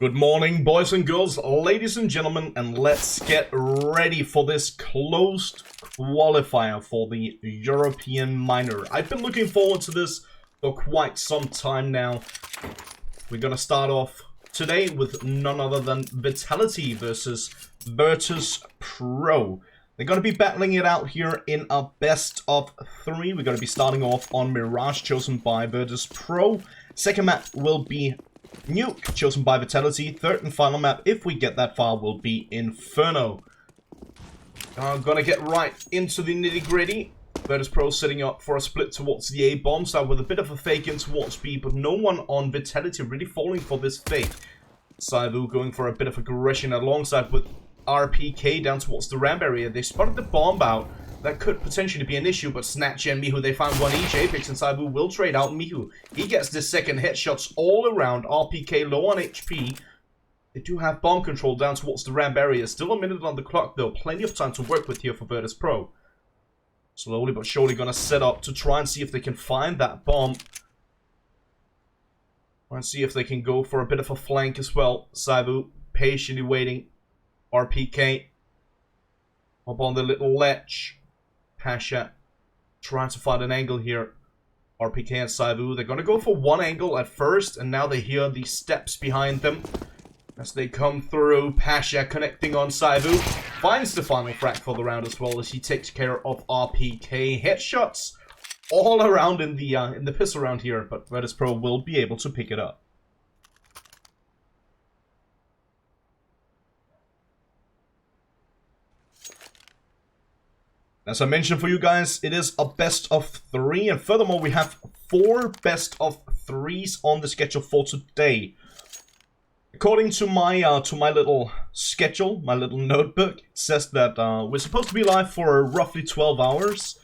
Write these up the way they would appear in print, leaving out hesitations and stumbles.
Good morning, boys and girls, ladies and gentlemen, and let's get ready for this closed qualifier for the European Minor. I've been looking forward to this for quite some time now. We're gonna start off today with none other than Vitality versus Virtus.Pro. They're gonna be battling it out here in a best of 3. We're gonna be starting off on Mirage, chosen by Virtus.Pro. Second map will be Nuke, chosen by Vitality. Third and final map, if we get that far, will be Inferno. I'm gonna get right into the nitty-gritty. Virtus.Pro setting up for a split towards the A bomb side with a bit of a fake in towards B, but no one on Vitality really falling for this fake. Saivu going for a bit of aggression alongside with RPK down towards the ramp area. They spotted the bomb out. That could potentially be an issue, but Snatch and Mihu, they found one each. Apex and Saivu will trade out Mihu. He gets the second headshots all around. RPK low on HP. They do have bomb control down towards the ramp area. Still a minute on the clock though. Plenty of time to work with here for Virtus.Pro. Slowly but surely gonna set up to try and see if they can find that bomb. Try and see if they can go for a bit of a flank as well. Saivu patiently waiting. RPK up on the little ledge. Pasha trying to find an angle here. RPK and Saivu, they're gonna go for one angle at first, and now they hear the steps behind them as they come through. Pasha connecting on Saivu, finds the final frag for the round as well as he takes care of RPK. Headshots all around in the pistol round here, but Virtus.Pro will be able to pick it up. As I mentioned for you guys, it is a best of 3, and furthermore we have 4 best of 3s on the schedule for today. According to my little schedule, my little notebook, it says that we're supposed to be live for roughly 12 hours.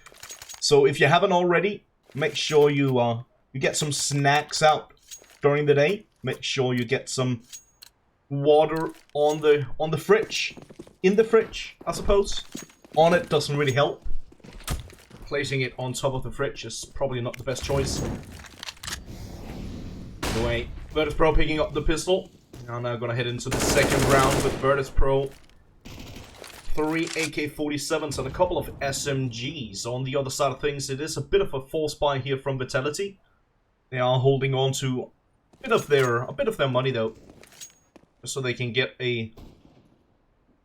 So if you haven't already, make sure you get some snacks out during the day. Make sure you get some water on the fridge, in the fridge, I suppose. On it doesn't really help. Placing it on top of the fridge is probably not the best choice. Anyway, Virtus.Pro picking up the pistol. Now gonna head into the second round with Virtus.Pro. 3 AK-47s and a couple of SMGs. On the other side of things, it is a bit of a force buy here from Vitality. They are holding on to a bit of their money though, so they can get a.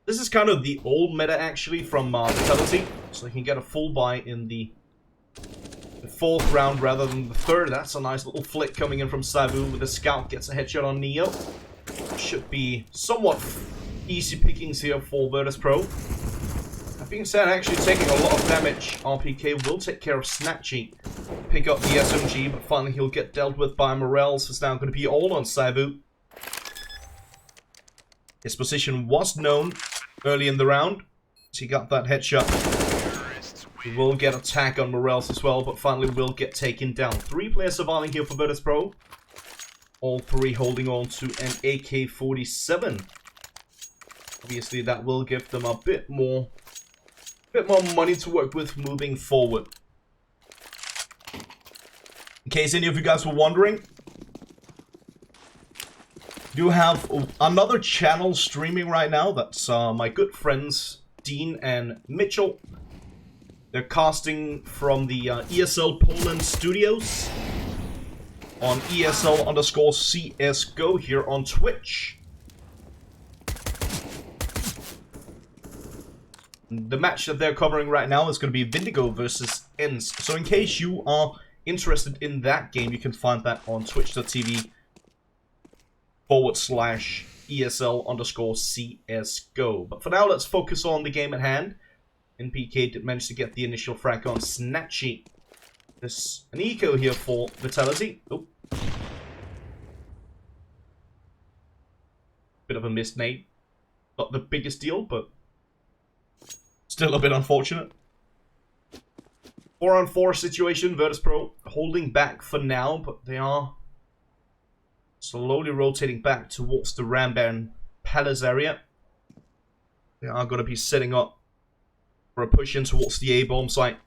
This is kind of the old meta actually from Vitality, so they can get a full buy in the 4th round rather than the 3rd. That's a nice little flick coming in from Saivu with the scout, gets a headshot on Neo. Should be somewhat easy pickings here for Virtus.Pro. That being said, actually taking a lot of damage. RPK will take care of Snatchy, pick up the SMG, but finally he'll get dealt with by Morel, so it's now going to be all on Saivu. His position was known early in the round, so he got that headshot. He will get attack on Morels as well, but finally will get taken down. 3 players surviving here for Virtus.Pro. All 3 holding on to an AK-47. Obviously, that will give them a bit more money to work with moving forward. In case any of you guys were wondering, do have another channel streaming right now. That's my good friends Dean and Mitchell. They're casting from the ESL Poland studios on ESL_CSGO here on Twitch. The match that they're covering right now is going to be Vindigo versus ENS. So in case you are interested in that game, you can find that on twitch.tv/ESL_CSGO. But for now, let's focus on the game at hand. NPK did manage to get the initial frag on Snatchy. There's an eco here for Vitality. Oh. Bit of a missed nade. Not the biggest deal, but still a bit unfortunate. 4-on-4 situation. Virtus.Pro holding back for now, but they are slowly rotating back towards the Ramban Palace area. They are going to be setting up for a push in towards the A-bomb site.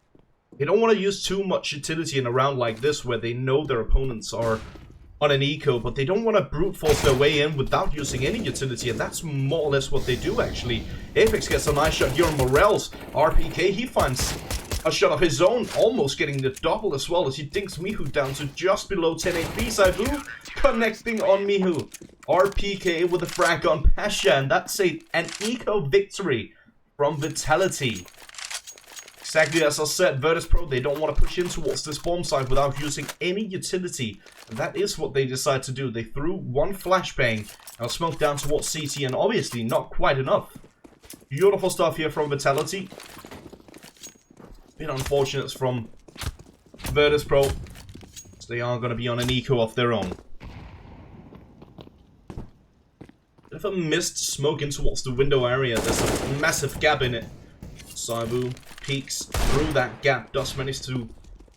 They don't want to use too much utility in a round like this where they know their opponents are on an eco, but they don't want to brute force their way in without using any utility, and that's more or less what they do, actually. Apex gets a nice shot here on Morel's RPK. He finds a shot of his own, almost getting the double as well as he dinks Mihu down to just below 10 HP. Saibu connecting on Mihu. RPK with a frag on Pasha, and that's an eco victory from Vitality. Exactly as I said, Virtus.Pro, they don't want to push in towards this bomb site without using any utility. And that is what they decide to do. They threw one flashbang and smoke down towards CT, and obviously not quite enough. Beautiful stuff here from Vitality. Bit unfortunate from Virtus.Pro. So they are going to be on an eco of their own. Bit of a missed smoke in towards the window area. There's a massive gap in it. Saibu peeks through that gap, does manage to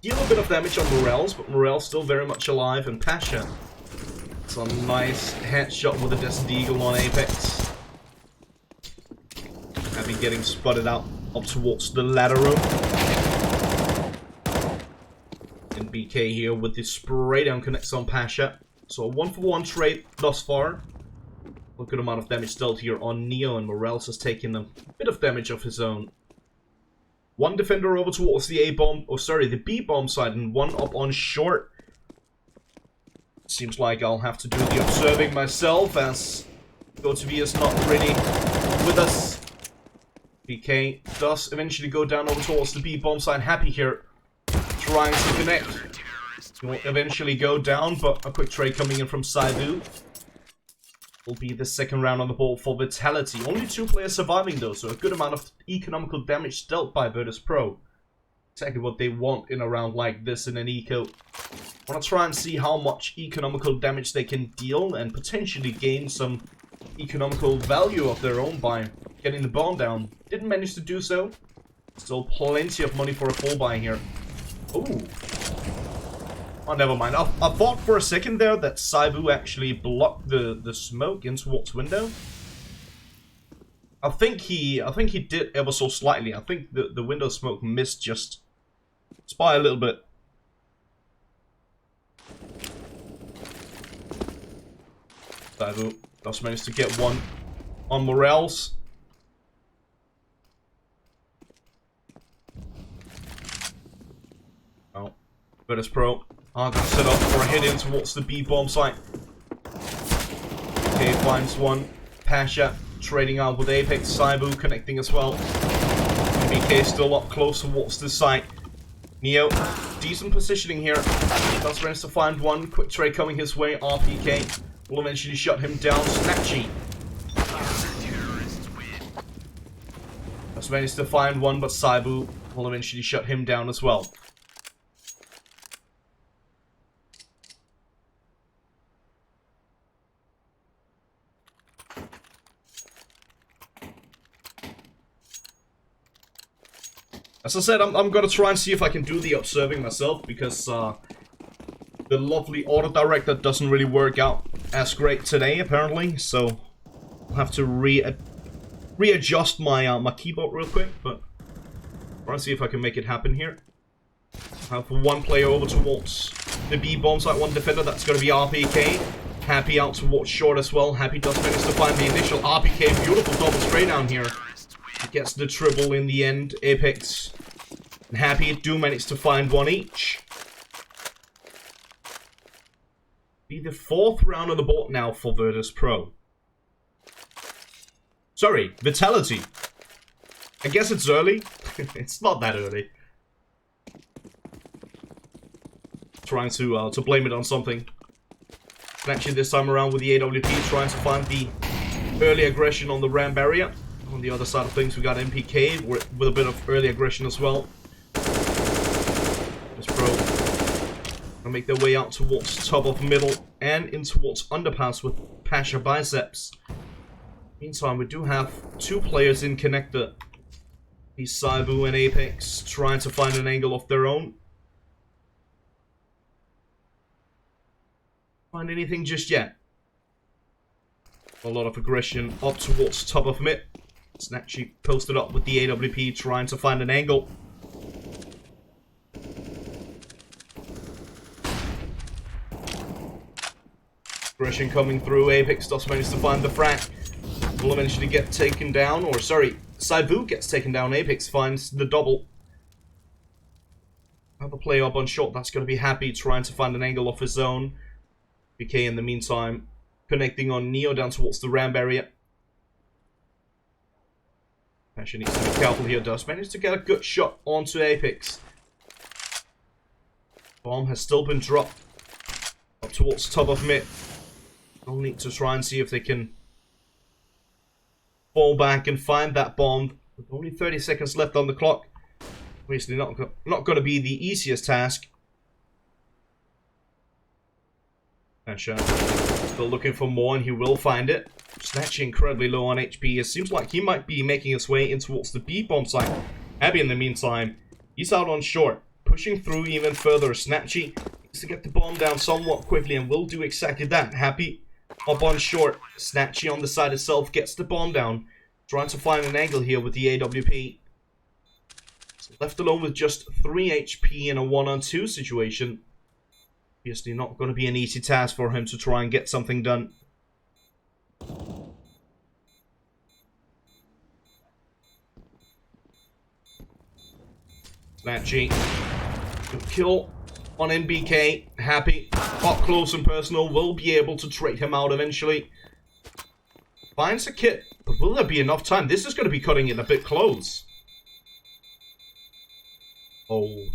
deal a bit of damage on Morel's, but Morel's still very much alive, and Pasha. It's a nice headshot with a Desert Eagle on Apex. Happy getting spotted out up towards the ladder room. And BK here with the spray down connects on Pasha. So a 1-for-1 trade thus far. A good amount of damage dealt here on Neo, and Morel's has taken a bit of damage of his own. One defender over towards the A-bomb, or sorry, the B-bomb side, and one up on short. Seems like I'll have to do the observing myself, as GoTV is not really with us. BK does eventually go down over towards the B-bomb side. Happy here, trying to connect. He will eventually go down, but a quick trade coming in from Saibu. Will be the second round on the board for Vitality. Only 2 players surviving though, so a good amount of economical damage dealt by Virtus.Pro. Exactly what they want in a round like this in an eco. Want to try and see how much economical damage they can deal and potentially gain some economical value of their own by getting the bomb down. Didn't manage to do so. Still plenty of money for a full buy here. Ooh. Oh, never mind. I thought for a second there that Saibu actually blocked the smoke in towards window. I think he did ever so slightly. I think the window smoke missed just by a little bit. Saibu just managed to get one on Morel's. Oh, Virtus.Pro are going to set up for a hit in towards the B-bomb site. Okay, finds one. Pasha trading out with Apex. Saibu connecting as well. BK still up close towards the site. Neo, decent positioning here. Does manage to find one. Quick trade coming his way. RPK will eventually shut him down. Snatchy does manage to find one, but Saibu will eventually shut him down as well. As I said, I'm gonna try and see if I can do the observing myself, because the lovely auto director doesn't really work out as great today, apparently. So I'll have to readjust my my keyboard real quick, but try and see if I can make it happen here. I have one player over towards the B-bomb site, one defender. That's gonna be RPK. Happy out towards short as well. Happy does manage to find the initial RPK. Beautiful double spray down here. Gets the triple in the end. Apex and Happy do manage to find one each. Be the 4th round on the board now for Virtus.Pro. Sorry, Vitality. I guess it's early. It's not that early. Trying to blame it on something. Actually, this time around with the AWP, trying to find the early aggression on the RAM barrier. On the other side of things, we got MPK with a bit of early aggression as well. Virtus.Pro gonna make their way out towards top of middle and in towards underpass with Pasha biceps. Meantime, we do have 2 players in connector. These Saibu and Apex trying to find an angle of their own. Find anything just yet. A lot of aggression up towards top of mid. Snatchy posted up with the AWP, trying to find an angle. Aggression coming through. Apex does manage to find the frag. Will eventually get taken down. Or, sorry, Saibu gets taken down. Apex finds the double. Have a play up on shot. That's going to be Happy trying to find an angle off his own. BK in the meantime connecting on Neo down towards the ramp area. Actually needs to be careful here. Does manage to get a good shot onto Apex. Bomb has still been dropped up towards top of mid. They'll need to try and see if they can fall back and find that bomb. With only 30 seconds left on the clock. Obviously not going to be the easiest task. Asha still looking for more, and he will find it. Snatchy incredibly low on HP. It seems like he might be making his way in towards the B-bomb site. Abby in the meantime, he's out on short. Pushing through even further. Snatchy needs to get the bomb down somewhat quickly and will do exactly that. Happy up on short. Snatchy on the side itself gets the bomb down. Trying to find an angle here with the AWP. So left alone with just 3 HP in a 1-on-2 situation. Obviously not going to be an easy task for him to try and get something done. Snatchy. Good kill on NBK. Happy. Up close and personal. Will be able to trade him out eventually. Finds a kit. But will there be enough time? This is going to be cutting it a bit close. Oh.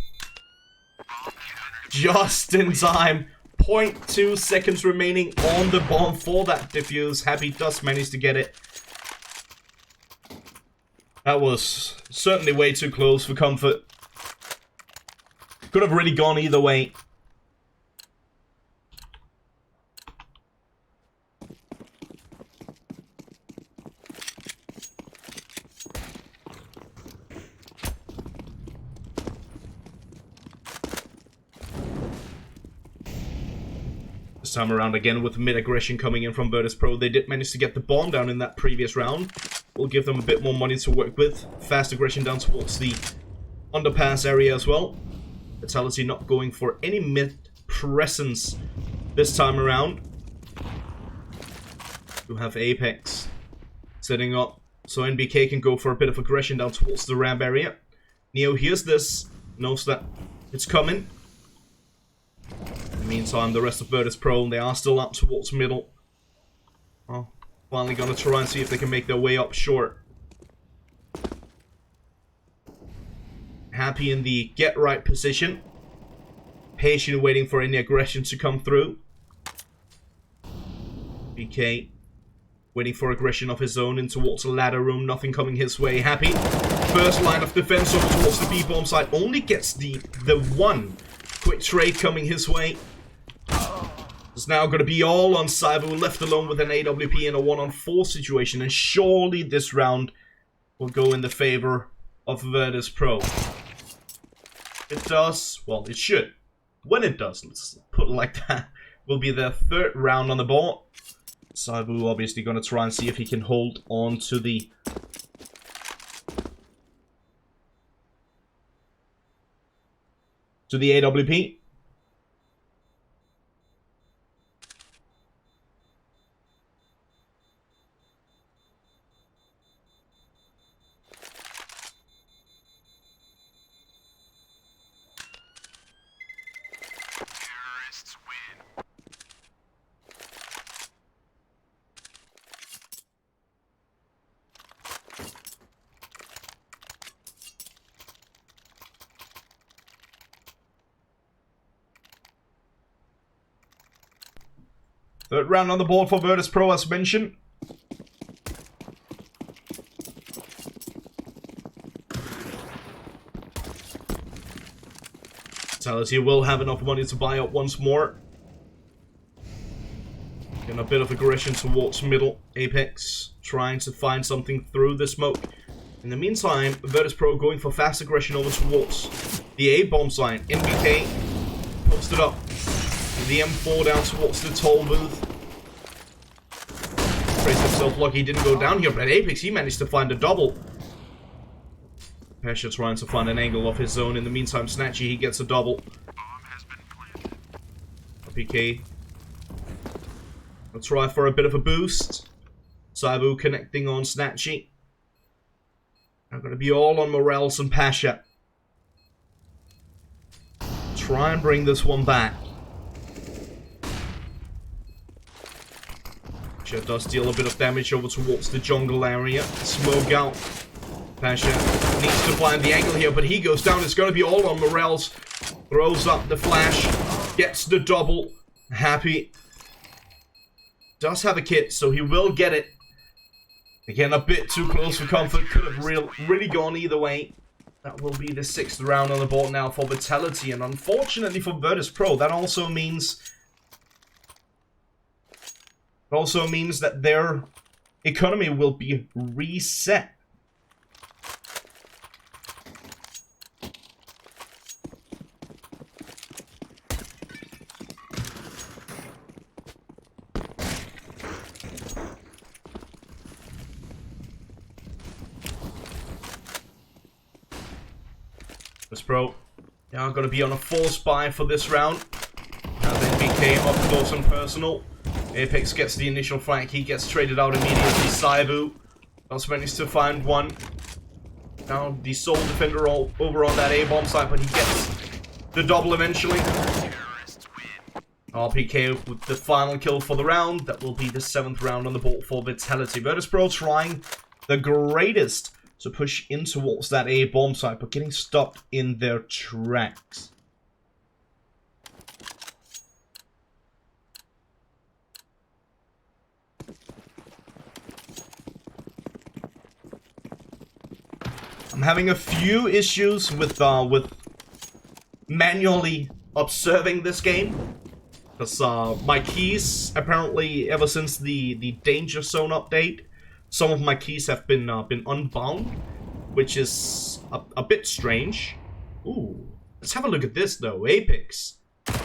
Just in time. 0.2 seconds remaining on the bomb for that defuse. Happy does manage to get it. That was certainly way too close for comfort. Could have really gone either way. This time around again with mid-aggression coming in from Virtus.Pro. They did manage to get the bomb down in that previous round. We'll give them a bit more money to work with. Fast aggression down towards the underpass area as well. Vitality not going for any mid-presence this time around. We have Apex setting up so NBK can go for a bit of aggression down towards the ramp area. Neo hears this, knows that it's coming. In the meantime, the rest of Virtus.Pro, they are still up towards middle. Oh, finally gonna try and see if they can make their way up short. Happy in the get right position. Patient waiting for any aggression to come through. BK waiting for aggression of his own in towards the ladder room. Nothing coming his way. Happy. First line of defense over towards the B-bomb side. Only gets the one quick trade coming his way. It's now going to be all on Saibu, left alone with an AWP in a 1-on-4 situation. And surely this round will go in the favor of Virtus.Pro. It does. Well, it should. When it does, let's put it like that, will be their third round on the board. Saibu obviously going to try and see if he can hold on to the AWP. Third round on the board for Virtus.Pro as mentioned. Vitality will have enough money to buy up once more. Getting a bit of aggression towards middle. Apex trying to find something through the smoke. In the meantime, Virtus.Pro going for fast aggression over towards the A-bomb sign. NBK posted up. The M4 down towards the toll booth. Traced himself lucky he didn't go down here, but Apex, he managed to find a double. Pesha trying to find an angle of his own. In the meantime, Snatchy, he gets a double. PK I'll try for a bit of a boost. Saibu connecting on Snatchy. I'm going to be all on Morels and Pasha. Try and bring this one back. Pasha does deal a bit of damage over towards the jungle area. Smoke out. Pasha needs to find the angle here, but he goes down. It's going to be all on Morels. Throws up the flash. Gets the double. Happy. Does have a kit, so he will get it. Again, a bit too close for comfort. Could have really gone either way. That will be the 6th round on the board now for Vitality. And unfortunately for Virtus.Pro, that also means... that their economy will be reset. Pro, they are going to be on a force buy for this round. Now then BK up close and personal. Apex gets the initial flank. He gets traded out immediately. Saibu does manage to find one. Now the sole defender all over on that A-bomb side, but he gets the double eventually. RPK with the final kill for the round. That will be the 7th round on the board for Vitality. Virtus.Pro trying the greatest to push in towards that A-bomb site, but getting stopped in their tracks. I'm having a few issues with manually observing this game. Because my keys, apparently, ever since the Danger Zone update, some of my keys have been unbound, which is a bit strange. Ooh, let's have a look at this though. Apex,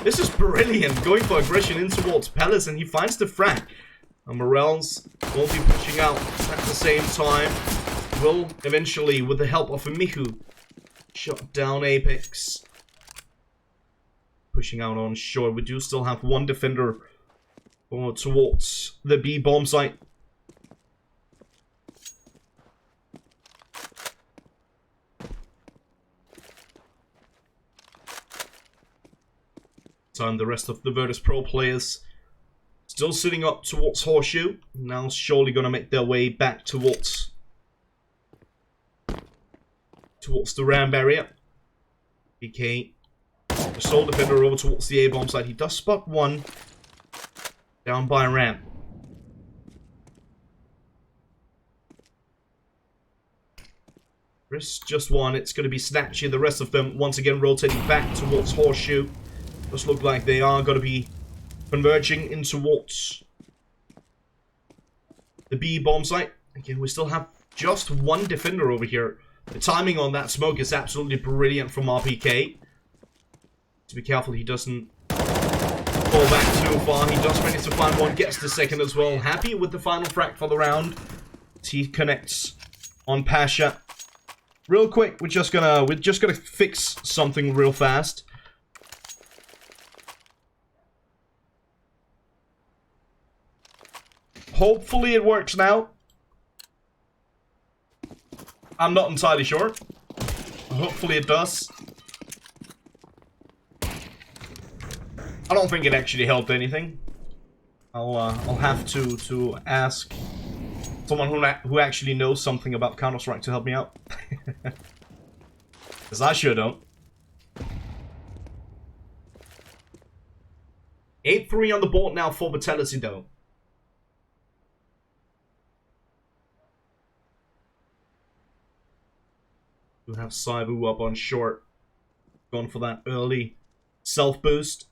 this is brilliant. Going for aggression in towards Palace, and he finds the frag. And Morels will be pushing out at the same time. Will eventually, with the help of a Mihu, shut down Apex. Pushing out on shore. We do still have one defender towards the B bomb site. Time the rest of the Virtus.Pro players still sitting up towards Horseshoe. Now surely gonna make their way back towards the ramp area. BK, the sole defender over towards the A-bomb side. He does spot one down by ramp. There's just one. It's going to be Snatchy. The rest of them once again rotating back towards Horseshoe. Does look like they are going to be converging in towards the B bomb site. Again, we still have just one defender over here. The timing on that smoke is absolutely brilliant from RPK. To be careful he doesn't fall back too far. He does manage to find one, gets the second as well. Happy with the final frag for the round. He connects on Pasha. Real quick, we're just gonna fix something real fast. Hopefully it works now. I'm not entirely sure. Hopefully it does. I don't think it actually helped anything. I'll have to ask someone who actually knows something about Counter-Strike to help me out. Because I sure don't. 8-3 on the board now for Vitality though. We have Saibu up on short. Going for that early self-boost.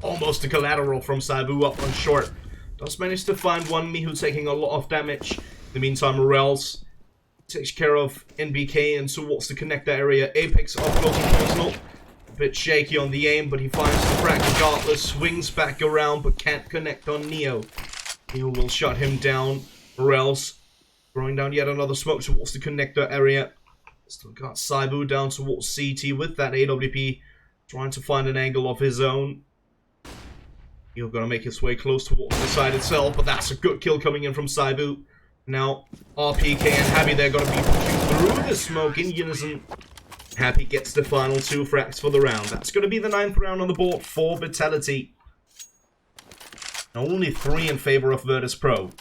Almost a collateral from Saibu up on short. Does manage to find one Mihu taking a lot of damage. In the meantime, Morels takes care of NBK and towards the connector area. Apex up close and personal. Bit shaky on the aim, but he finds the frag regardless. Swings back around, but can't connect on Neo. Neo will shut him down, or else throwing down yet another smoke towards the connector area. Still got Saibu down towards CT with that AWP, trying to find an angle of his own. Neo gonna make his way close towards the side itself, but that's a good kill coming in from Saibu. Now, RPK and Happy, they're gonna be pushing through the smoke in unison. Happy gets the final 2 frags for the round. That's going to be the 9th round on the board for Vitality. Only 3 in favor of Virtus.Pro.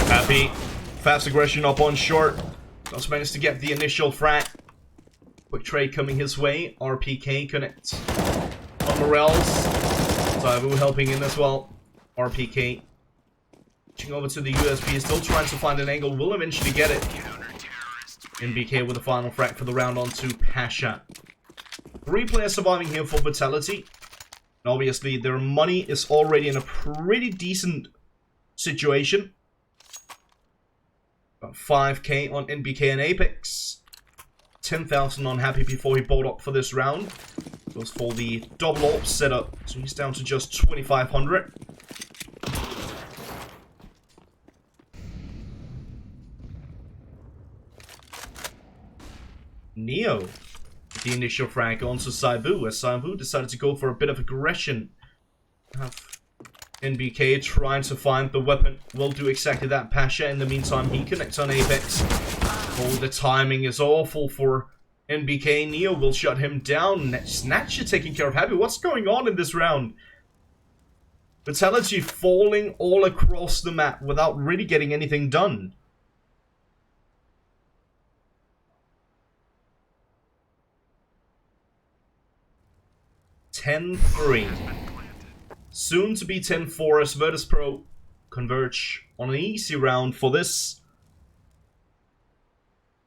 Happy, fast aggression up on short. Just managed to get the initial frag. Quick trade coming his way. RPK connects on Morels. Saibu helping in as well. RPK reaching over to the USB, still trying to find an angle. Will eventually get it. NBK with the final frag for the round onto Pasha. 3 players surviving here for Vitality. And obviously, their money is already in a pretty decent situation. 5k on NBK and Apex. 10,000 on Happy before he bought up for this round. Goes for the double AWP setup. So he's down to just 2,500. Neo with the initial frag onto Saibu, as Saibu decided to go for a bit of aggression. NBK trying to find the weapon. Will do exactly that. Pasha, in the meantime, he connects on Apex. Oh, the timing is awful for NBK. Neo will shut him down. Snatcher taking care of Happy. What's going on in this round? Vitality falling all across the map without really getting anything done. (10-3). Soon to be 10-4 as Virtus.Pro converge on an easy round for this.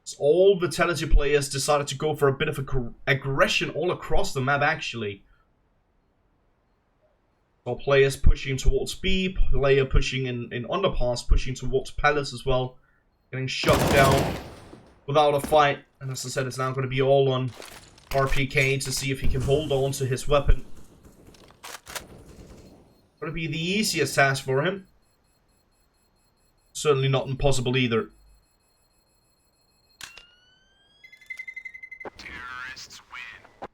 As all Vitality players decided to go for a bit of aggression all across the map, actually. All players pushing towards B, player pushing in underpass, pushing towards Palace as well. Getting shut down without a fight. And as I said, it's now going to be all on RPK to see if he can hold on to his weapon. Going to be the easiest task for him. Certainly not impossible either. Terrorists win.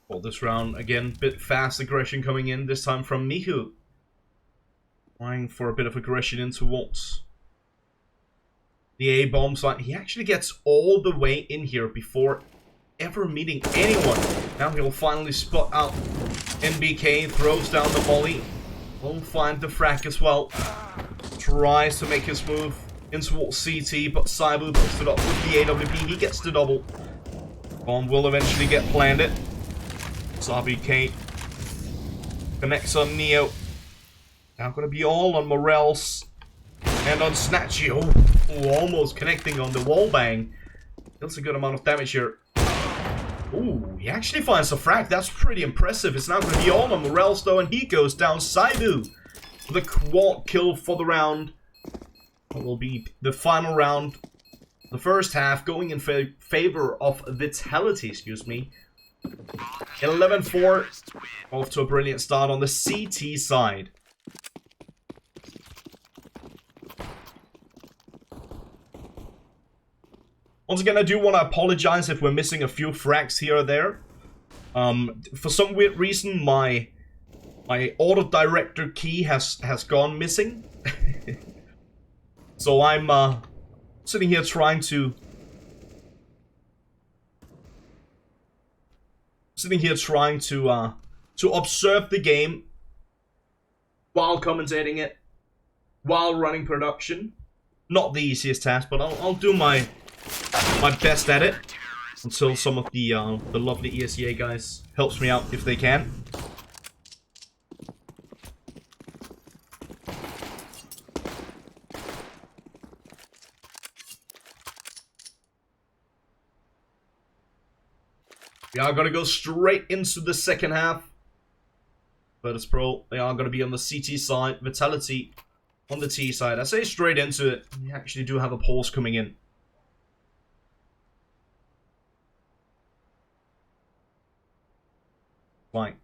Well, this round, again, bit fast aggression coming in, this time from Mihu. Trying for a bit of aggression in towards the A-bomb site. He actually gets all the way in here before ever meeting anyone. Now he'll finally spot out NBK, throws down the volley. Will find the frag as well. Tries to make his move in towards CT, but Saibu puts it up with the AWP. He gets the double. Bomb will eventually get planted. RPK connects on Neo. Now going to be all on Morels and on Snatchy. Oh, almost connecting on the wall bang. Deals a good amount of damage here. Ooh, he actually finds a frag. That's pretty impressive. It's now going to be all on Morels though, and he goes down. Saibu with a quad kill for the round. It will be the final round. The first half going in favor of Vitality, excuse me. 11-4, off to a brilliant start on the CT side. Once again, I do want to apologize if we're missing a few frags here or there. For some weird reason, my My auto director key has gone missing. So I'm sitting here trying to observe the game while commentating it, while running production. Not the easiest task, but I'll do my best at it until some of the lovely ESEA guys helps me out if they can. We are going to go straight into the second half. Virtus.Pro, they are going to be on the CT side. Vitality on the T side. I say straight into it. We actually do have a pause coming in. Fine.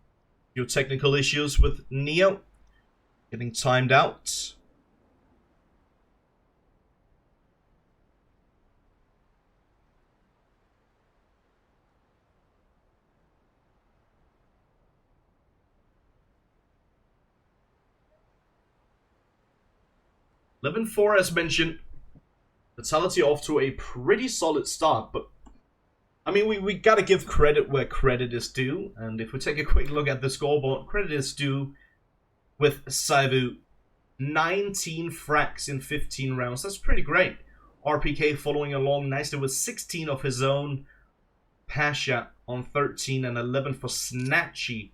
Few technical issues with Neo. Getting timed out. (11-4) as mentioned. Vitality off to a pretty solid start, but I mean, we gotta give credit where credit is due, and if we take a quick look at the scoreboard, credit is due with Saivu. 19 frags in 15 rounds, that's pretty great. RPK following along nicely with 16 of his own. Pasha on 13 and 11 for Snatchy.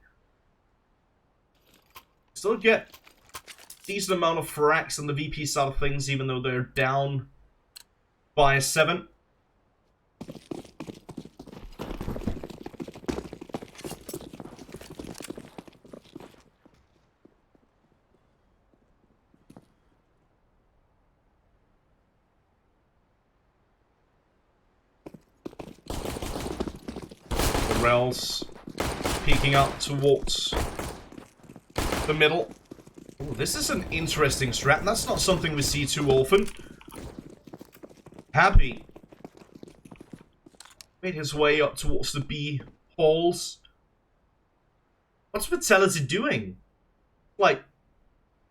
Still get decent amount of frags on the VP side of things, even though they're down by 7. The Rels peeking up towards the middle. Ooh, this is an interesting strat. That's not something we see too often. Happy made his way up towards the B holes. What's Vitality doing? Like,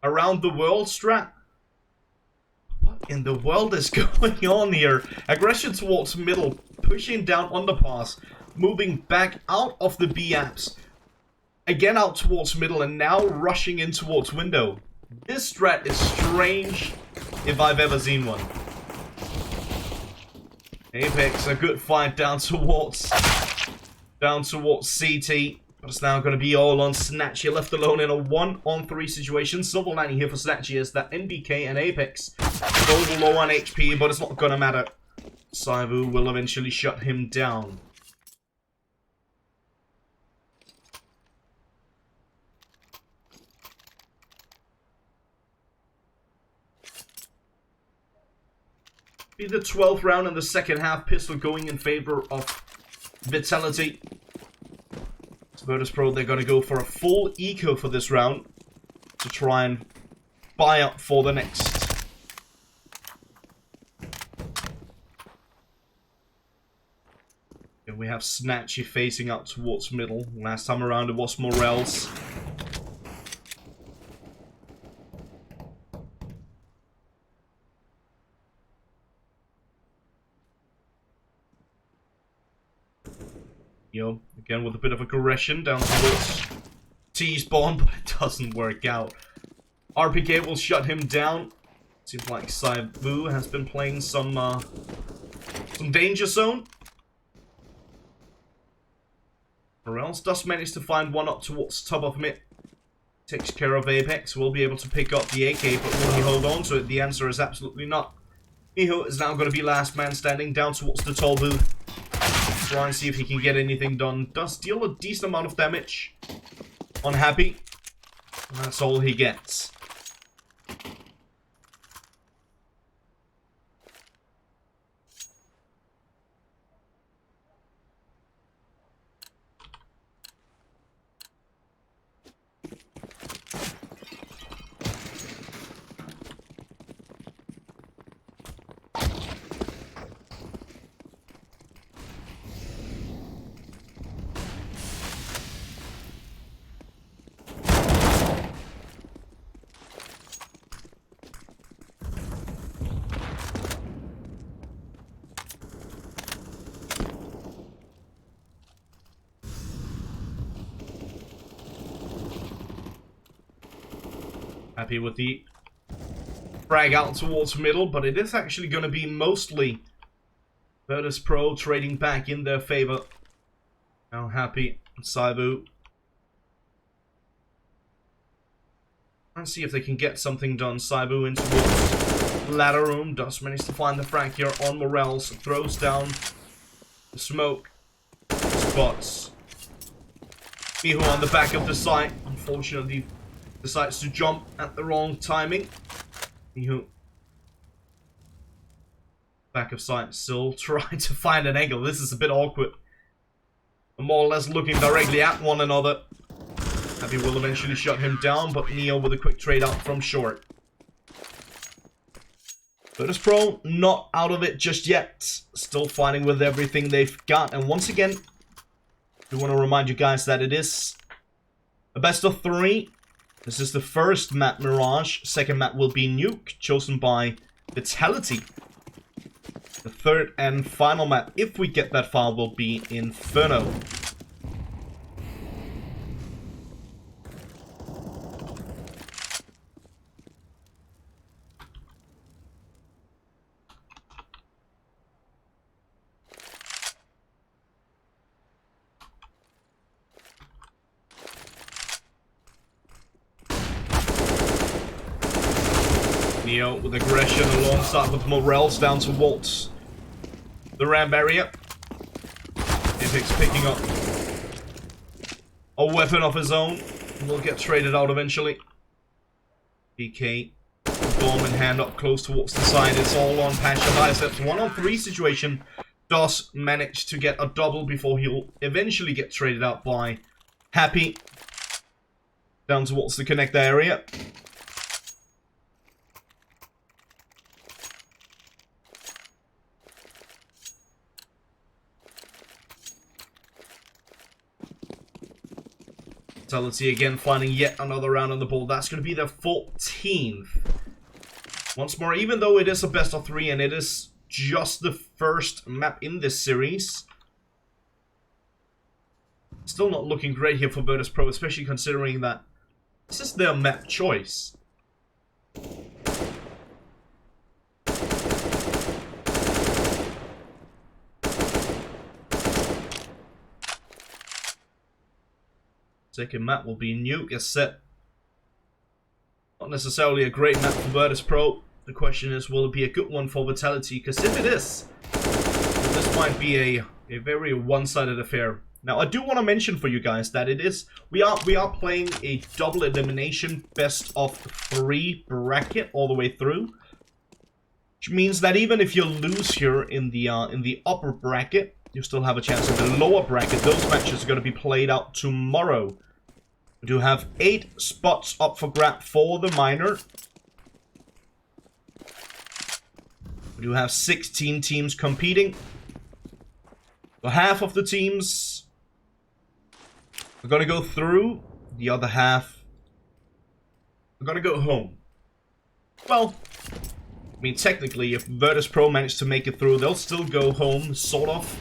around the world strat? What in the world is going on here? Aggression towards middle, pushing down underpass, moving back out of the B apps. Again out towards middle, and now rushing in towards window. This strat is strange if I've ever seen one. Apex, a good fight down towards CT. But it's now going to be all on Snatchy, left alone in a 1-on-3 situation. Silver lining here for Snatchy is that NBK and Apex both low on HP, but it's not going to matter. Saivu will eventually shut him down. Be the 12th round in the second half. Pistol going in favor of Vitality. So Virtus.Pro, they're going to go for a full eco for this round to try and buy up for the next. And we have Snatchy facing up towards middle. Last time around it was Morels. Again with a bit of aggression down towards T-spawn, but it doesn't work out. RPK will shut him down. Seems like Saivu has been playing some danger zone. Morels does manage to find one up towards top of mid. Takes care of Apex. Will be able to pick up the AK, but will he hold on to it? The answer is absolutely not. Miho is now going to be last man standing down towards the toll booth. Try and see if he can get anything done. Does deal a decent amount of damage on Happy. And that's all he gets. Happy with the frag out towards middle, but it is actually going to be mostly Virtus.Pro trading back in their favor. Now Happy, Saibu. Let's see if they can get something done. Saibu in towards ladder room. Does manage to find the frag here on Morels. Throws down the smoke. Spots Miho on the back of the site. Unfortunately, decides to jump at the wrong timing. Miho. Back of sight, still trying to find an angle. This is a bit awkward. More or less looking directly at one another. Happy will eventually shut him down, but Neo with a quick trade out from short. Virtus.Pro not out of it just yet. Still fighting with everything they've got. And once again, I want to remind you guys that it is a best of 3. This is the first map, Mirage. Second map will be Nuke, chosen by Vitality. The third and final map, if we get that far, will be Inferno. Neo with aggression alongside with Morels down towards the ramp area. Ipix picking up a weapon of his own. Will get traded out eventually. PK, bomb in hand up close towards the side. It's all on Passion Biceps. 1-on-3 situation. Does manage to get a double before he'll eventually get traded out by Happy. Down towards the connector area. Vitality again finding yet another round on the ball. That's going to be their 14th. Once more, even though it is a best of 3 and it is just the first map in this series, still not looking great here for Virtus.Pro, especially considering that this is their map choice. Second map will be Nuke, as set. Not necessarily a great map for Virtus.Pro. The question is, will it be a good one for Vitality? Because if it is, then this might be a very one-sided affair. Now, I do want to mention for you guys that it is we are playing a double elimination best of 3 bracket all the way through, which means that even if you lose here in the upper bracket, you still have a chance in the lower bracket. Those matches are going to be played out tomorrow. We do have 8 spots up for grab for the minor. We do have 16 teams competing. So half of the teams are going to go through. The other half are going to go home. Well, I mean, technically, if Virtus.Pro manage to make it through, they'll still go home, sort of.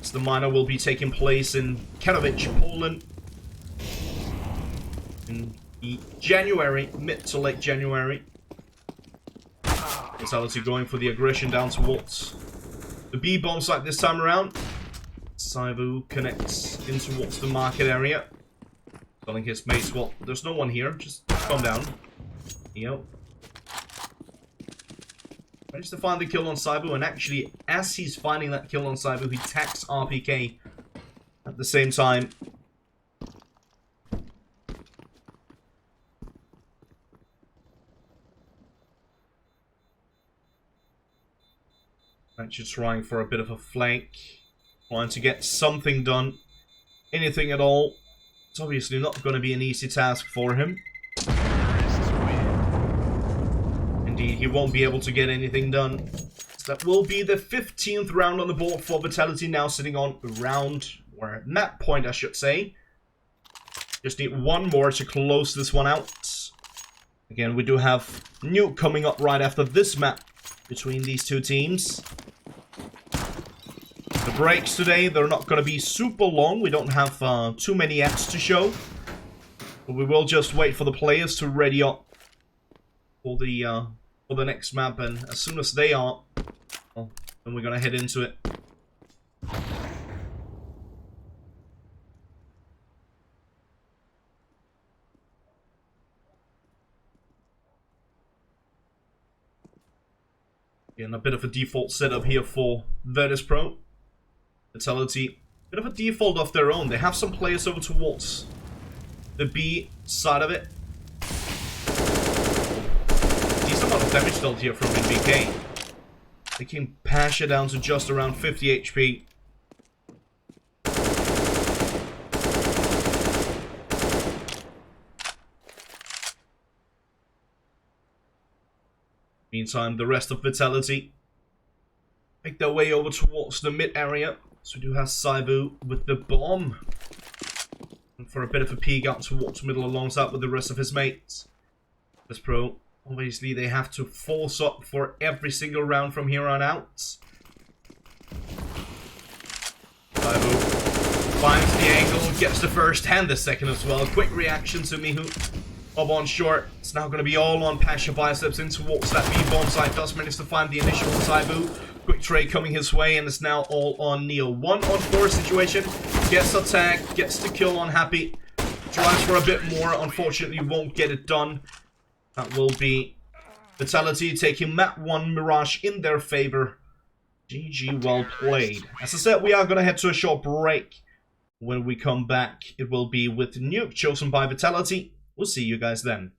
So the minor will be taking place in Katowice, Poland. In January, mid to late January. Vitality going for the aggression down towards the B bomb site this time around. Saibu connects in towards the market area. Telling his mates, well, there's no one here, just calm down. Yep. Managed to find the kill on Saibu, and actually, as he's finding that kill on Saibu, he tags RPK at the same time. Actually trying for a bit of a flank. Trying to get something done. Anything at all. It's obviously not going to be an easy task for him. Indeed, he won't be able to get anything done. So that will be the 15th round on the board for Vitality, now sitting on round, or map point I should say. Just need one more to close this one out. Again, we do have Nuke coming up right after this map between these two teams. The breaks today, they're not going to be super long. We don't have too many apps to show. But we will just wait for the players to ready up for the next map, and as soon as they are, well, then we're gonna head into it. Again, a bit of a default setup here for Virtus.Pro. Vitality, bit of a default of their own. They have some players over towards the B side of it. Decent amount of damage dealt here from NBK. They can pash it down to just around 50 HP. Meantime, the rest of Vitality make their way over towards the mid area. So we do have Saibu with the bomb. And for a bit of a peek out towards middle alongside with the rest of his mates. This Pro, obviously they have to force up for every single round from here on out. Saibu finds the angle, gets the first and the second as well. Quick reaction to Mihu. Up on short, it's now going to be all on Pasha. Biceps in towards that B-bomb side. Does manage to find the initial Saibu. Quick trade coming his way, and it's now all on Neo. 1-on-4 situation. Gets attacked, gets the kill on Happy. Tries for a bit more, unfortunately won't get it done. That will be Vitality taking map 1 Mirage in their favor. GG, well played. As I said, we are going to head to a short break. When we come back, it will be with Nuke, chosen by Vitality. We'll see you guys then.